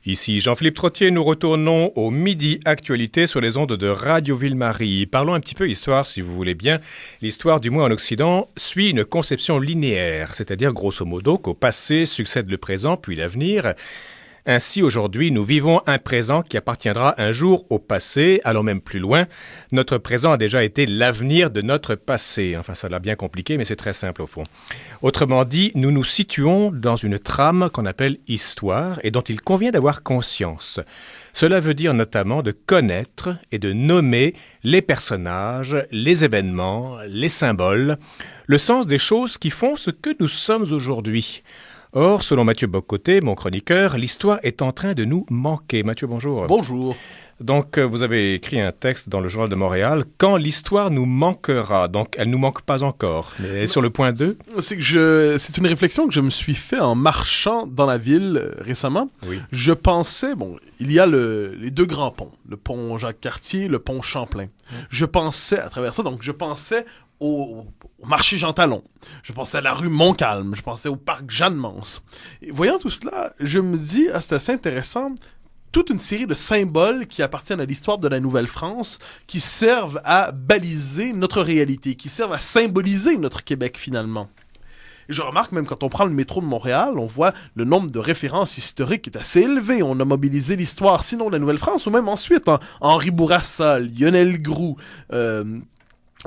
Ici Jean-Philippe Trottier, nous retournons au Midi Actualité sur les ondes de Radio Ville-Marie. Parlons un petit peu histoire si vous voulez bien. L'histoire, du moins en Occident, suit une conception linéaire, c'est-à-dire grosso modo qu'au passé succède le présent puis l'avenir. Ainsi, aujourd'hui, nous vivons un présent qui appartiendra un jour au passé. Allons même plus loin. Notre présent a déjà été l'avenir de notre passé. Enfin, ça l'a bien compliqué, mais c'est très simple au fond. Autrement dit, nous nous situons dans une trame qu'on appelle histoire et dont il convient d'avoir conscience. Cela veut dire notamment de connaître et de nommer les personnages, les événements, les symboles, le sens des choses qui font ce que nous sommes aujourd'hui. Or, selon Mathieu Bock-Côté, mon chroniqueur, l'histoire est en train de nous manquer. Mathieu, bonjour. Bonjour. Donc, vous avez écrit un texte dans le Journal de Montréal, « Quand l'histoire nous manquera ». Donc, elle ne nous manque pas encore. Mais sur le point 2 ? C'est une réflexion que je me suis fait en marchant dans la ville récemment. Oui. Je pensais, il y a les deux grands ponts, le pont Jacques-Cartier, le pont Champlain. Je pensais à travers ça, au marché Jean Talon, je pensais à la rue Montcalm, je pensais au parc Jeanne-Mance. Et voyant tout cela, je me dis, c'est assez intéressant, toute une série de symboles qui appartiennent à l'histoire de la Nouvelle-France, qui servent à baliser notre réalité, qui servent à symboliser notre Québec finalement. Et je remarque même quand on prend le métro de Montréal, on voit le nombre de références historiques est assez élevé. On a mobilisé l'histoire, sinon de la Nouvelle-France, ou même ensuite, Henri Bourassa, Lionel Groulx,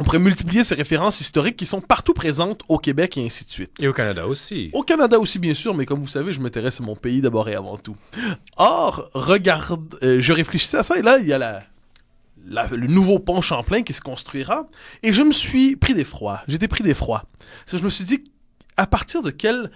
on pourrait multiplier ces références historiques qui sont partout présentes au Québec et ainsi de suite. Et au Canada aussi. Au Canada aussi, bien sûr, mais comme vous savez, je m'intéresse à mon pays d'abord et avant tout. Or, je réfléchissais à ça, et là, il y a le nouveau pont Champlain qui se construira, et je me suis pris d'effroi. J'étais pris d'effroi. Je me suis dit, à partir de quel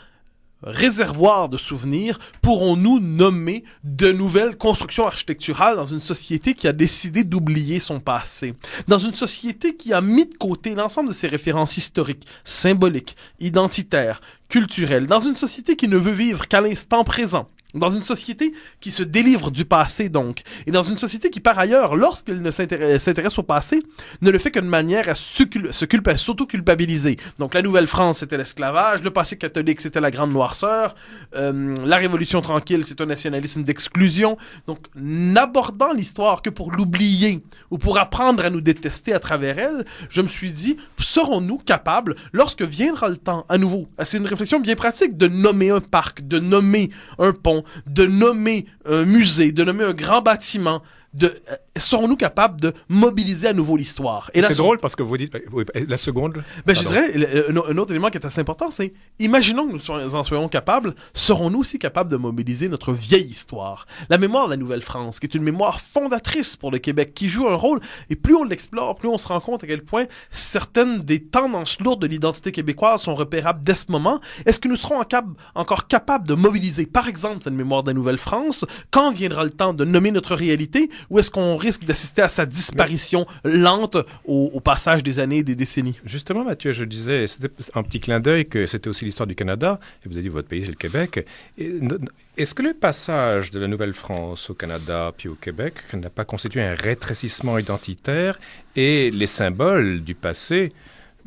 réservoir de souvenirs pourrons-nous nommer de nouvelles constructions architecturales dans une société qui a décidé d'oublier son passé, dans une société qui a mis de côté l'ensemble de ses références historiques, symboliques, identitaires, culturelles, dans une société qui ne veut vivre qu'à l'instant présent, dans une société qui se délivre du passé donc, et dans une société qui par ailleurs, lorsqu'elle ne s'intéresse au passé, ne le fait que de manière à s'auto-culpabiliser. Donc la Nouvelle-France c'était l'esclavage, le passé catholique c'était la grande noirceur, la Révolution tranquille c'est un nationalisme d'exclusion. Donc n'abordant l'histoire que pour l'oublier ou pour apprendre à nous détester à travers elle, je me suis dit, serons-nous capables, lorsque viendra le temps à nouveau, c'est une réflexion bien pratique, de nommer un parc, de nommer un pont, de nommer un musée, de nommer un grand bâtiment, serons-nous capables de mobiliser à nouveau l'histoire? Et c'est drôle parce que vous dites... Oui, la seconde... je dirais, un autre élément qui est assez important, c'est, imaginons que nous en soyons capables, serons-nous aussi capables de mobiliser notre vieille histoire? La mémoire de la Nouvelle-France, qui est une mémoire fondatrice pour le Québec, qui joue un rôle, et plus on l'explore, plus on se rend compte à quel point certaines des tendances lourdes de l'identité québécoise sont repérables dès ce moment. Est-ce que nous serons encore capables de mobiliser, par exemple, cette mémoire de la Nouvelle-France, quand viendra le temps de nommer notre réalité? Ou est-ce qu'on risque d'assister à sa disparition lente au passage des années et des décennies? Justement, Mathieu, je disais, c'était un petit clin d'œil que c'était aussi l'histoire du Canada, et vous avez dit votre pays, c'est le Québec. Est-ce que le passage de la Nouvelle-France au Canada puis au Québec n'a pas constitué un rétrécissement identitaire et les symboles du passé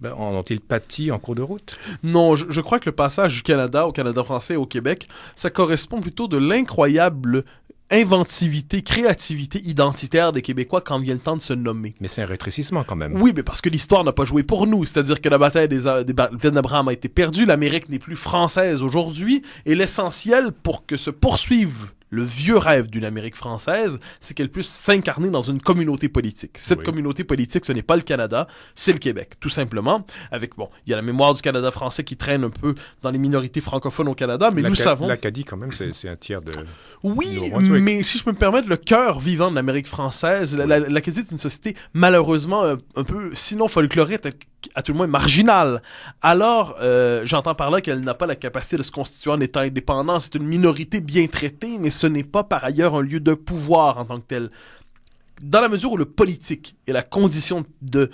en ont-ils pâti en cours de route? Non, je crois que le passage du Canada au Canada français et au Québec, ça correspond plutôt de l'incroyable inventivité, créativité identitaire des Québécois quand vient le temps de se nommer. Mais c'est un rétrécissement quand même. Oui, mais parce que l'histoire n'a pas joué pour nous. C'est-à-dire que la bataille des plaines d'Abraham a été perdue, l'Amérique n'est plus française aujourd'hui, et l'essentiel pour que se poursuive le vieux rêve d'une Amérique française, c'est qu'elle puisse s'incarner dans une communauté politique. Cette communauté politique, ce n'est pas le Canada, c'est le Québec, tout simplement. Il y a la mémoire du Canada français qui traîne un peu dans les minorités francophones au Canada, mais nous savons... L'Acadie, quand même, c'est un tiers de... Oui, mais si je peux me permettre, le cœur vivant de l'Amérique française, l'Acadie est une société malheureusement un peu, sinon folklorique, à tout le moins marginale. Alors, j'entends par là qu'elle n'a pas la capacité de se constituer en État indépendant. C'est une minorité bien traitée, mais ce n'est pas par ailleurs un lieu de pouvoir en tant que tel. Dans la mesure où le politique est la condition de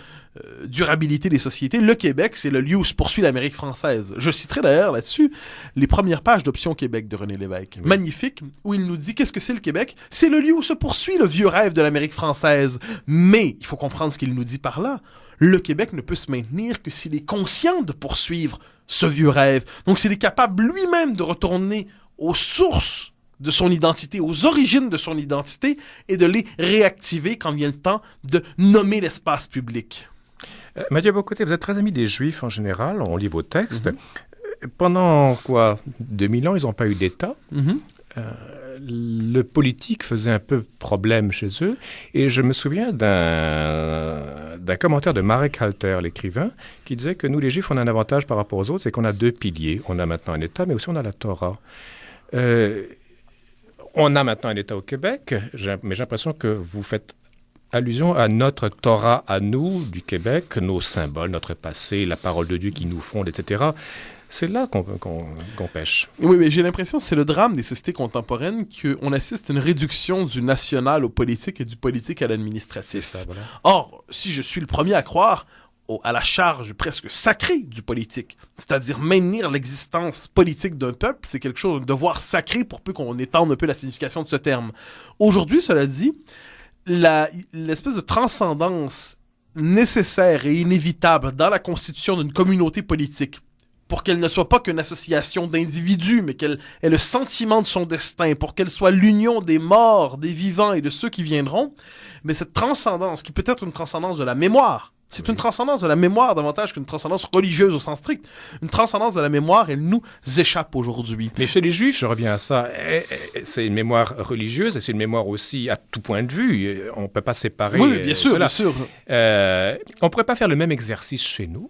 durabilité des sociétés, le Québec, c'est le lieu où se poursuit l'Amérique française. Je citerai d'ailleurs là-dessus les premières pages d'Option Québec de René Lévesque. Oui. Magnifique, où il nous dit qu'est-ce que c'est le Québec? C'est le lieu où se poursuit le vieux rêve de l'Amérique française. Mais, il faut comprendre ce qu'il nous dit par là, le Québec ne peut se maintenir que s'il est conscient de poursuivre ce vieux rêve. Donc, s'il est capable lui-même de retourner aux sources de son identité, aux origines de son identité, et de les réactiver quand vient le temps de nommer l'espace public. Mathieu Bocoté, vous êtes très ami des Juifs en général, on lit vos textes. Pendant 2000 ans, ils n'ont pas eu d'État. Le politique faisait un peu problème chez eux. Et je me souviens d'un commentaire de Marek Halter, l'écrivain, qui disait que nous, les Juifs, on a un avantage par rapport aux autres, c'est qu'on a 2 piliers. On a maintenant un État, mais aussi on a la Torah. On a maintenant un État au Québec, mais j'ai l'impression que vous faites allusion à notre Torah à nous, du Québec, nos symboles, notre passé, la parole de Dieu qui nous fonde, etc. C'est là qu'on pêche. Oui, mais j'ai l'impression que c'est le drame des sociétés contemporaines qu'on assiste à une réduction du national au politique et du politique à l'administratif. Ça, voilà. Or, si je suis le premier à croire à la charge presque sacrée du politique, c'est-à-dire maintenir l'existence politique d'un peuple, c'est quelque chose, un devoir sacré pour peu qu'on étende un peu la signification de ce terme. Aujourd'hui, cela dit, l'espèce de transcendance nécessaire et inévitable dans la constitution d'une communauté politique, pour qu'elle ne soit pas qu'une association d'individus, mais qu'elle ait le sentiment de son destin, pour qu'elle soit l'union des morts, des vivants et de ceux qui viendront, mais cette transcendance, qui peut être une transcendance de la mémoire, c'est une transcendance de la mémoire davantage qu'une transcendance religieuse au sens strict. Une transcendance de la mémoire, elle nous échappe aujourd'hui. Mais chez les Juifs, je reviens à ça, c'est une mémoire religieuse et c'est une mémoire aussi à tout point de vue. On ne peut pas séparer oui, bien sûr, cela. Bien sûr. On ne pourrait pas faire le même exercice chez nous?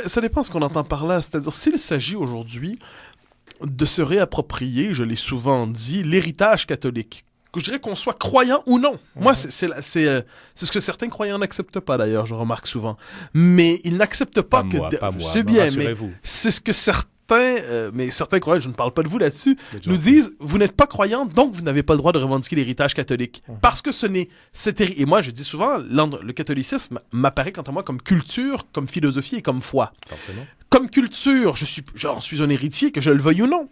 Ça dépend de ce qu'on entend par là. C'est-à-dire, s'il s'agit aujourd'hui de se réapproprier, je l'ai souvent dit, l'héritage catholique, que je dirais qu'on soit croyant ou non. Moi, c'est ce que certains croyants n'acceptent pas, d'ailleurs, je remarque souvent. Mais ils n'acceptent pas que... Pas moi, c'est bien, mais rassurez-vous. c'est ce que certains croyants, je ne parle pas de vous là-dessus, nous disent, vous n'êtes pas croyant, donc vous n'avez pas le droit de revendiquer l'héritage catholique. Parce que ce n'est... Et moi, je dis souvent, le catholicisme m'apparaît, quant à moi, comme culture, comme philosophie et comme foi. Forcément. Comme culture, j'en suis un héritier, que je le veuille ou non.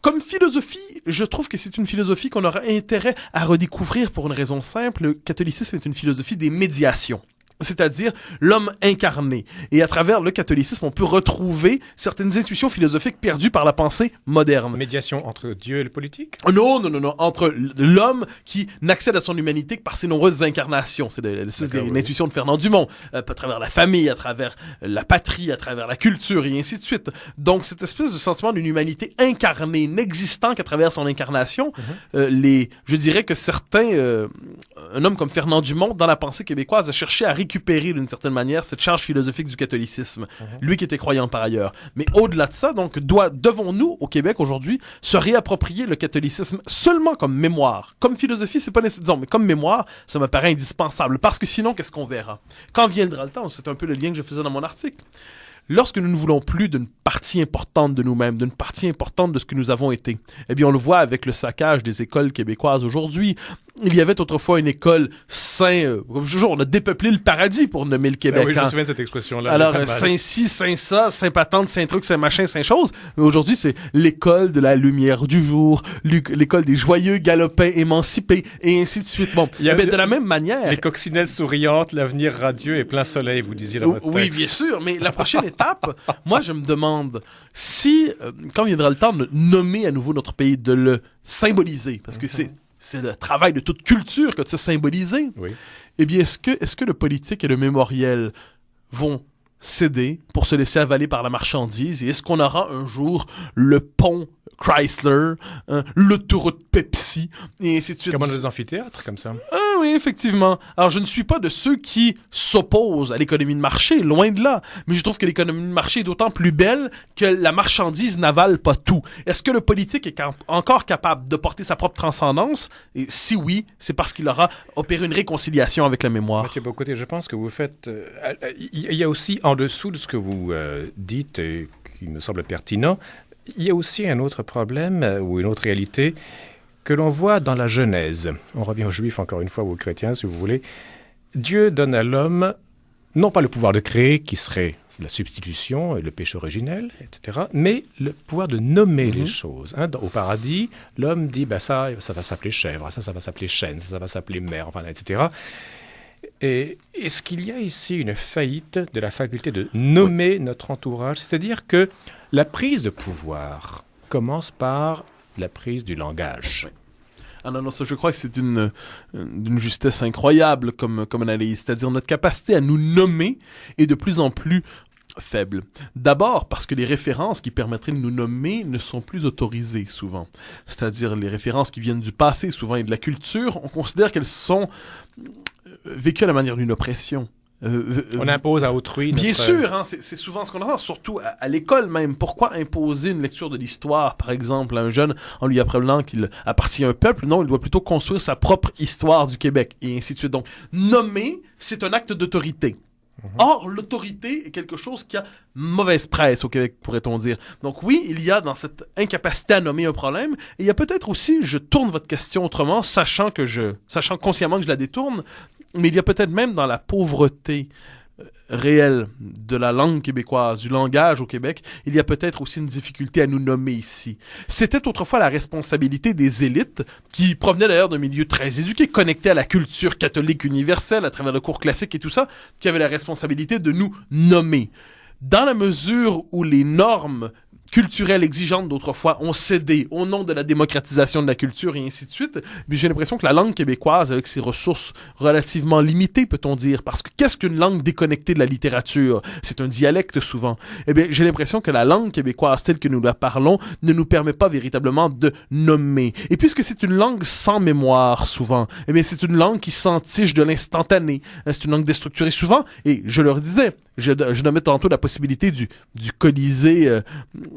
Comme philosophie, je trouve que c'est une philosophie qu'on aura intérêt à redécouvrir pour une raison simple. Le catholicisme est une philosophie des médiations. C'est-à-dire l'homme incarné. Et à travers le catholicisme, on peut retrouver certaines intuitions philosophiques perdues par la pensée moderne. Médiation entre Dieu et le politique? Non. Entre l'homme qui n'accède à son humanité que par ses nombreuses incarnations. C'est l'intuition de Fernand Dumont. À travers la famille, à travers la patrie, à travers la culture, et ainsi de suite. Donc, cette espèce de sentiment d'une humanité incarnée, n'existant qu'à travers son incarnation, je dirais que un homme comme Fernand Dumont, dans la pensée québécoise, a cherché à récupérer d'une certaine manière cette charge philosophique du catholicisme, lui qui était croyant par ailleurs. Mais au-delà de ça, donc, devons-nous, au Québec aujourd'hui, se réapproprier le catholicisme seulement comme mémoire? Comme philosophie, c'est pas nécessaire, disons, mais comme mémoire, ça me paraît indispensable, parce que sinon, qu'est-ce qu'on verra? Quand viendra le temps, c'est un peu le lien que je faisais dans mon article. Lorsque nous ne voulons plus d'une partie importante de nous-mêmes, d'une partie importante de ce que nous avons été, eh bien, on le voit avec le saccage des écoles québécoises aujourd'hui. Il y avait autrefois une école on a dépeuplé le paradis pour nommer le Québec. Oui, je me souviens de cette expression-là. Alors, Saint-Ci, Saint-Ça, Saint-Patente, Saint-Truc, Saint-Machin, Saint-Chose. Mais aujourd'hui, c'est l'école de la lumière du jour, l'école des joyeux galopins émancipés, et ainsi de suite. Bon, de la même manière... Les coccinelles souriantes, l'avenir radieux et plein soleil, vous disiez dans votre texte. Oui, bien sûr, mais la prochaine étape, moi, je me demande si, quand viendra le temps de nommer à nouveau notre pays, de le symboliser, parce que c'est le travail de toute culture que de se symboliser. Oui. Eh bien, est-ce que le politique et le mémoriel vont céder pour se laisser avaler par la marchandise? Et est-ce qu'on aura un jour le pont Chrysler, l'autoroute Pepsi, et ainsi de suite? Comme des amphithéâtres, comme ça. Oui, effectivement. Alors, je ne suis pas de ceux qui s'opposent à l'économie de marché, loin de là. Mais je trouve que l'économie de marché est d'autant plus belle que la marchandise n'avale pas tout. Est-ce que le politique est encore capable de porter sa propre transcendance? Et si oui, c'est parce qu'il aura opéré une réconciliation avec la mémoire. Mathieu Bocoté, je pense que vous faites... Il y a aussi, en dessous de ce que vous dites, qui me semble pertinent, il y a aussi un autre problème ou une autre réalité que l'on voit dans la Genèse. On revient aux Juifs encore une fois, ou aux chrétiens si vous voulez. Dieu donne à l'homme, non pas le pouvoir de créer, qui serait la substitution, le péché originel, etc., mais le pouvoir de nommer les choses. Au paradis, l'homme dit, ça va s'appeler chèvre, ça va s'appeler chêne, ça va s'appeler mer, enfin, etc. Et est-ce qu'il y a ici une faillite de la faculté de nommer notre entourage? C'est-à-dire que la prise de pouvoir commence par la prise du langage. Oui. Ah non, ça, je crois que c'est d'une justesse incroyable comme analyse. C'est-à-dire notre capacité à nous nommer est de plus en plus faible. D'abord parce que les références qui permettraient de nous nommer ne sont plus autorisées souvent. C'est-à-dire les références qui viennent du passé souvent et de la culture, on considère qu'elles sont vécues à la manière d'une oppression. On impose à autrui. Bien sûr, hein, c'est souvent ce qu'on entend, surtout à l'école même. Pourquoi imposer une lecture de l'histoire, par exemple, à un jeune en lui apprenant qu'il appartient à un peuple? Non, il doit plutôt construire sa propre histoire du Québec, et ainsi de suite. Donc, nommer, c'est un acte d'autorité. Or, l'autorité est quelque chose qui a mauvaise presse au Québec, pourrait-on dire. Donc oui, il y a dans cette incapacité à nommer un problème, et il y a peut-être aussi, je tourne votre question autrement, sachant consciemment que je la détourne, mais il y a peut-être même dans la pauvreté réelle de la langue québécoise, du langage au Québec, il y a peut-être aussi une difficulté à nous nommer ici. C'était autrefois la responsabilité des élites, qui provenaient d'ailleurs d'un milieu très éduqué, connecté à la culture catholique universelle, à travers le cours classique et tout ça, qui avaient la responsabilité de nous nommer. Dans la mesure où les normes culturelles exigeantes d'autrefois ont cédé au nom de la démocratisation de la culture et ainsi de suite, mais j'ai l'impression que la langue québécoise, avec ses ressources relativement limitées, peut-on dire, parce que qu'est-ce qu'une langue déconnectée de la littérature? C'est un dialecte souvent. Eh bien, j'ai l'impression que la langue québécoise telle que nous la parlons ne nous permet pas véritablement de nommer. Et puisque c'est une langue sans mémoire souvent, eh bien, c'est une langue qui s'entiche de l'instantané. C'est une langue déstructurée souvent, et je leur disais, je nommais tantôt la possibilité du Colisée,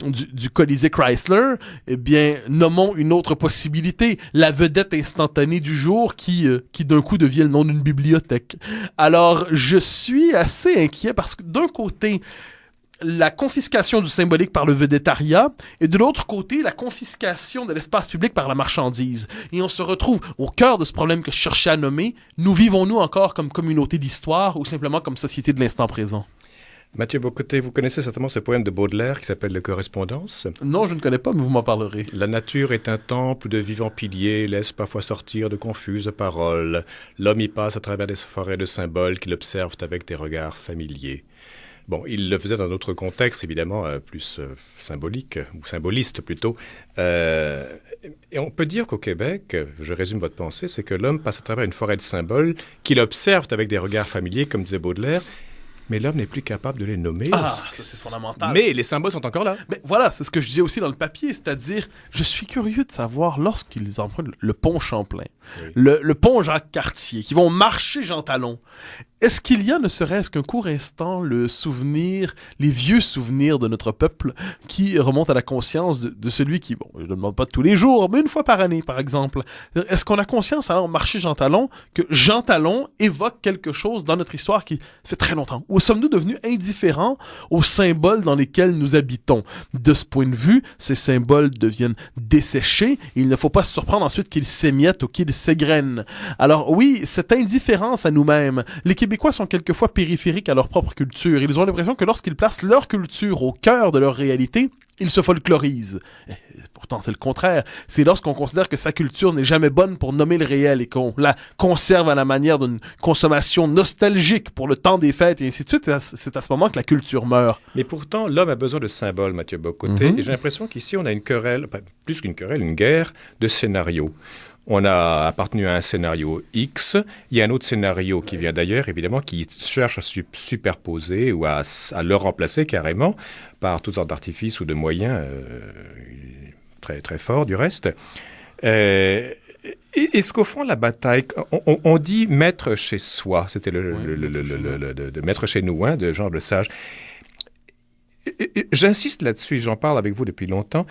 du Colisée Chrysler, eh bien, nommons une autre possibilité, la vedette instantanée du jour qui d'un coup devient le nom d'une bibliothèque. Alors, je suis assez inquiet parce que d'un côté, la confiscation du symbolique par le vedettariat et de l'autre côté, la confiscation de l'espace public par la marchandise. Et on se retrouve au cœur de ce problème que je cherchais à nommer. Nous vivons-nous encore comme communauté d'histoire ou simplement comme société de l'instant présent? Mathieu Bocoté, vous connaissez certainement ce poème de Baudelaire qui s'appelle « Le Correspondance ». Non, je ne connais pas, mais vous m'en parlerez. La nature est un temple de vivants piliers, laisse parfois sortir de confuses paroles. L'homme y passe à travers des forêts de symboles qu'il observe avec des regards familiers. Bon, il le faisait dans un autre contexte, évidemment, plus symbolique, ou symboliste plutôt. Et on peut dire qu'au Québec, je résume votre pensée, c'est que l'homme passe à travers une forêt de symboles qu'il observe avec des regards familiers, comme disait Baudelaire, mais l'homme n'est plus capable de les nommer. Ah, ça c'est fondamental. Mais les symboles sont encore là. Mais voilà, c'est ce que je disais aussi dans le papier, c'est-à-dire, je suis curieux de savoir, lorsqu'ils empruntent le pont Champlain, oui, le pont Jacques-Cartier, qui vont marcher Jean Talon, est-ce qu'il y a, ne serait-ce qu'un court instant, le souvenir, les vieux souvenirs de notre peuple qui remontent à la conscience de celui qui, bon, je ne demande pas tous les jours, mais une fois par année, par exemple. Est-ce qu'on a conscience, alors, marcher Jean Talon, que Jean Talon évoque quelque chose dans notre histoire qui fait très longtemps? Ou sommes-nous devenus indifférents aux symboles dans lesquels nous habitons? De ce point de vue, ces symboles deviennent desséchés et il ne faut pas se surprendre ensuite qu'ils s'émiettent ou qu'ils s'égrènent. Alors oui, cette indifférence à nous-mêmes, les Québécois sont quelquefois périphériques à leur propre culture. Ils ont l'impression que lorsqu'ils placent leur culture au cœur de leur réalité, ils se folklorisent. Pourtant, c'est le contraire. C'est lorsqu'on considère que sa culture n'est jamais bonne pour nommer le réel et qu'on la conserve à la manière d'une consommation nostalgique pour le temps des fêtes et ainsi de suite, c'est à ce moment que la culture meurt. Mais pourtant, l'homme a besoin de symboles, Mathieu Bocoté, et j'ai l'impression qu'ici, on a une querelle, enfin, plus qu'une querelle, une guerre de scénarios. On a appartenu à un scénario X, il y a un autre scénario qui vient d'ailleurs, évidemment, qui cherche à superposer ou à le remplacer carrément par toutes sortes d'artifices ou de moyens très, très forts du reste. Est-ce qu'au fond, la bataille, on dit mettre chez soi, c'était de mettre chez nous, hein, de genre de sage. J'insiste là-dessus, j'en parle avec vous depuis longtemps.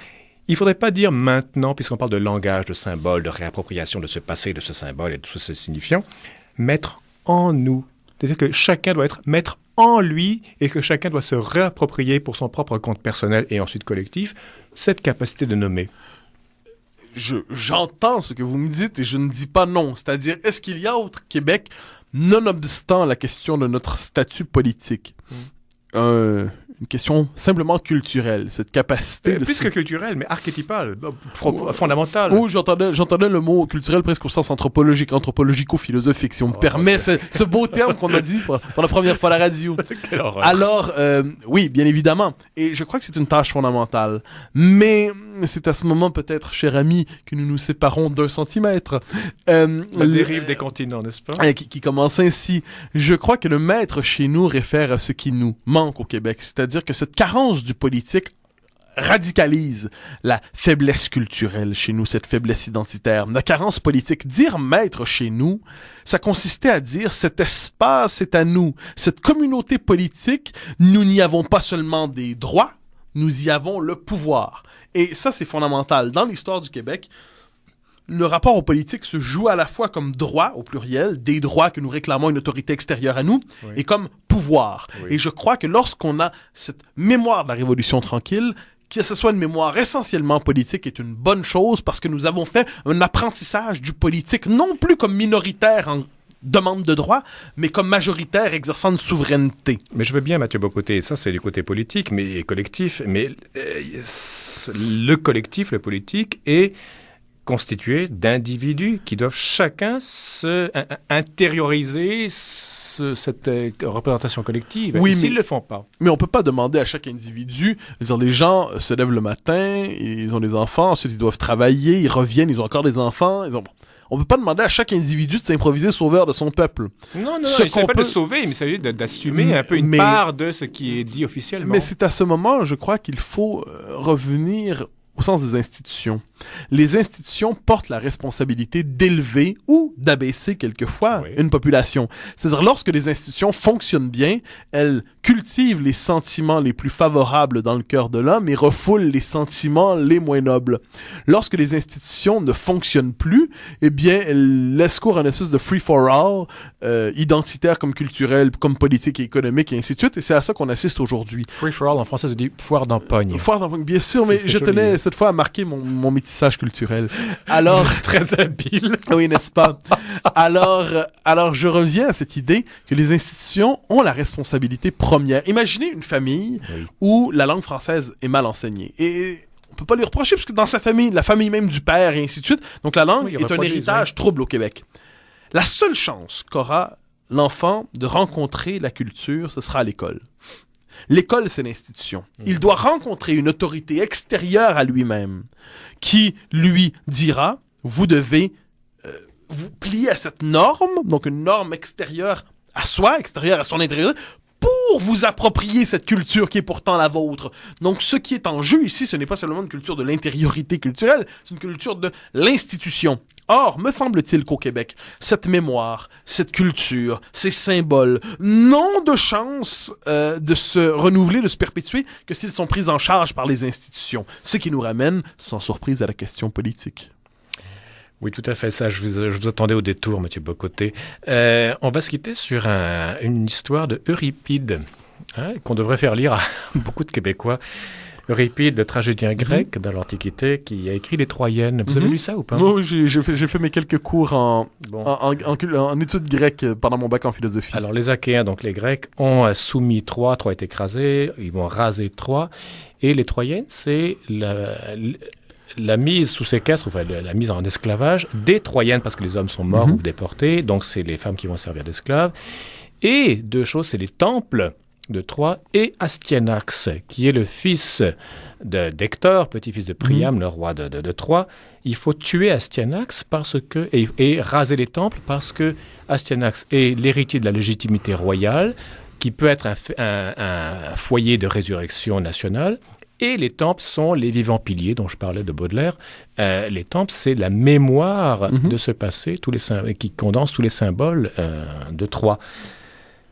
Il ne faudrait pas dire maintenant, puisqu'on parle de langage, de symbole, de réappropriation de ce passé, de ce symbole et de tout ce signifiant, mettre en nous. C'est-à-dire que chacun doit mettre en lui et que chacun doit se réapproprier pour son propre compte personnel et ensuite collectif cette capacité de nommer. J'entends ce que vous me dites et je ne dis pas non. C'est-à-dire, est-ce qu'il y a au Québec, nonobstant la question de notre statut politique, une question simplement culturelle, cette capacité de... Plus que culturelle, mais archétypale, fondamentale. Oui, j'entendais le mot culturel presque au sens anthropologique, anthropologico-philosophique, si on me permet ce beau terme qu'on a dit pour la première fois à la radio. Alors, oui, bien évidemment. Et je crois que c'est une tâche fondamentale. Mais c'est à ce moment, peut-être, cher ami, que nous nous séparons d'1 centimètre. La dérive des continents, n'est-ce pas? Qui commence ainsi. Je crois que le maître chez nous réfère à ce qui nous manque au Québec, c'est-à-dire que cette carence du politique radicalise la faiblesse culturelle chez nous, cette faiblesse identitaire. La carence politique, dire maître chez nous, ça consistait à dire cet espace est à nous. Cette communauté politique, nous n'y avons pas seulement des droits, nous y avons le pouvoir. Et ça, c'est fondamental. Dans l'histoire du Québec, le rapport aux politiques se joue à la fois comme droit, au pluriel, des droits que nous réclamons une autorité extérieure à nous, oui, et comme pouvoir. Oui. Et je crois que lorsqu'on a cette mémoire de la Révolution tranquille, que ce soit une mémoire essentiellement politique est une bonne chose parce que nous avons fait un apprentissage du politique, non plus comme minoritaire en demande de droit, mais comme majoritaire exerçant une souveraineté. Mais je veux bien, Mathieu Bocoté, ça c'est du côté politique mais collectif, mais le collectif, le politique est constitué d'individus qui doivent chacun intérioriser cette représentation collective. Oui, s'ils ne le font pas. Mais on ne peut pas demander à chaque individu, dire, les gens se lèvent le matin, ils ont des enfants, ensuite ils doivent travailler, ils reviennent, ils ont encore des enfants, on ne peut pas demander à chaque individu de s'improviser sauveur de son peuple. Non, il ne s'agit pas de sauver, mais il s'agit d'assumer un peu une part de ce qui est dit officiellement. Mais c'est à ce moment, je crois qu'il faut revenir au sens des institutions. Les institutions portent la responsabilité d'élever ou d'abaisser quelquefois une population. C'est-à-dire, lorsque les institutions fonctionnent bien, elles cultivent les sentiments les plus favorables dans le cœur de l'homme et refoulent les sentiments les moins nobles. Lorsque les institutions ne fonctionnent plus, eh bien, elles laissent cours à une espèce de free-for-all, identitaire comme culturel, comme politique et économique, et ainsi de suite, et c'est à ça qu'on assiste aujourd'hui. Free-for-all, en français, ça dit foire d'empogne. Foire d'empogne, bien sûr, mais je tenais cette fois à marquer mon métissage culturel. Alors... Très habile. Oui, n'est-ce pas? Alors, je reviens à cette idée que les institutions ont la responsabilité première. Imaginez une famille où la langue française est mal enseignée. Et on peut pas lui reprocher, parce que dans sa famille, la famille même du père, et ainsi de suite, donc la langue est un héritage trouble au Québec. La seule chance qu'aura l'enfant de rencontrer la culture, ce sera à l'école. L'école, c'est l'institution. Il doit rencontrer une autorité extérieure à lui-même qui lui dira, vous devez vous plier à cette norme, donc une norme extérieure à soi, extérieure à son intérieur, pour vous approprier cette culture qui est pourtant la vôtre. Donc, ce qui est en jeu ici, ce n'est pas seulement une culture de l'intériorité culturelle, c'est une culture de l'institution. Or, me semble-t-il qu'au Québec, cette mémoire, cette culture, ces symboles n'ont de chance de se renouveler, de se perpétuer que s'ils sont pris en charge par les institutions. Ce qui nous ramène, sans surprise, à la question politique. Oui, tout à fait. Ça, je vous attendais au détour, Mathieu Bocoté. On va se quitter sur une histoire de Euripide, qu'on devrait faire lire à beaucoup de Québécois. Euripide, le tragédien grec dans l'Antiquité, qui a écrit les Troyennes. Vous avez lu ça ou pas? Oui, j'ai fait mes quelques cours en études grecques pendant mon bac en philosophie. Alors, les Achéens, donc les Grecs, ont soumis Troie. Troie est écrasée. Ils vont raser Troie. Et les Troyennes, c'est la mise sous séquestre, enfin la mise en esclavage des Troyennes, parce que les hommes sont morts ou déportés. Donc, c'est les femmes qui vont servir d'esclaves. Et deux choses, c'est les temples de Troie et Astyanax, qui est le fils d'Hector, petit-fils de Priam, le roi de Troie. Il faut tuer Astyanax et raser les temples parce que Astyanax est l'héritier de la légitimité royale, qui peut être un foyer de résurrection nationale. Et les temples sont les vivants piliers dont je parlais de Baudelaire. Les temples, c'est la mémoire de ce passé, qui condense tous les symboles de Troie.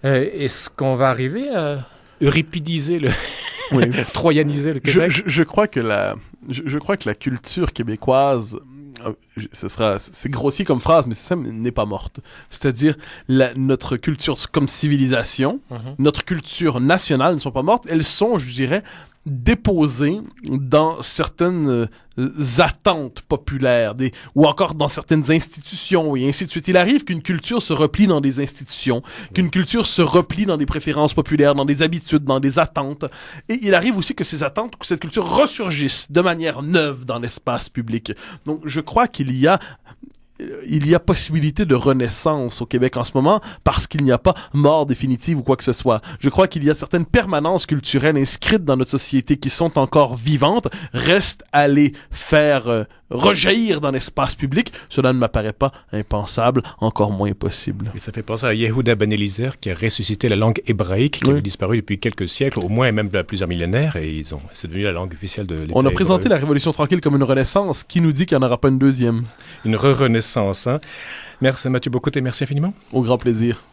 Est-ce qu'on va arriver à euripidiser troyaniser le Québec? Je crois que la culture québécoise, c'est grossier comme phrase, mais ça n'est pas morte. C'est-à-dire, notre culture comme civilisation, notre culture nationale ne sont pas mortes. Elles sont, je dirais, déposé dans certaines attentes populaires, ou encore dans certaines institutions, et ainsi de suite. Il arrive qu'une culture se replie dans des institutions, qu'une culture se replie dans des préférences populaires, dans des habitudes, dans des attentes. Et il arrive aussi que ces attentes, que cette culture ressurgisse de manière neuve dans l'espace public. Donc, je crois qu'il y a possibilité de renaissance au Québec en ce moment parce qu'il n'y a pas mort définitive ou quoi que ce soit. Je crois qu'il y a certaines permanences culturelles inscrites dans notre société qui sont encore vivantes. Reste à les faire rejaillir dans l'espace public. Cela ne m'apparaît pas impensable, encore moins possible. Et ça fait penser à Yehuda Ben Eliezer qui a ressuscité la langue hébraïque qui avait disparu depuis quelques siècles, au moins et même plusieurs millénaires, et c'est devenu la langue officielle de l'État. On a présenté la Révolution tranquille comme une renaissance. Qui nous dit qu'il n'y en aura pas une deuxième? Une renaissance, hein? Merci Mathieu Bocoté, merci infiniment. Au grand plaisir.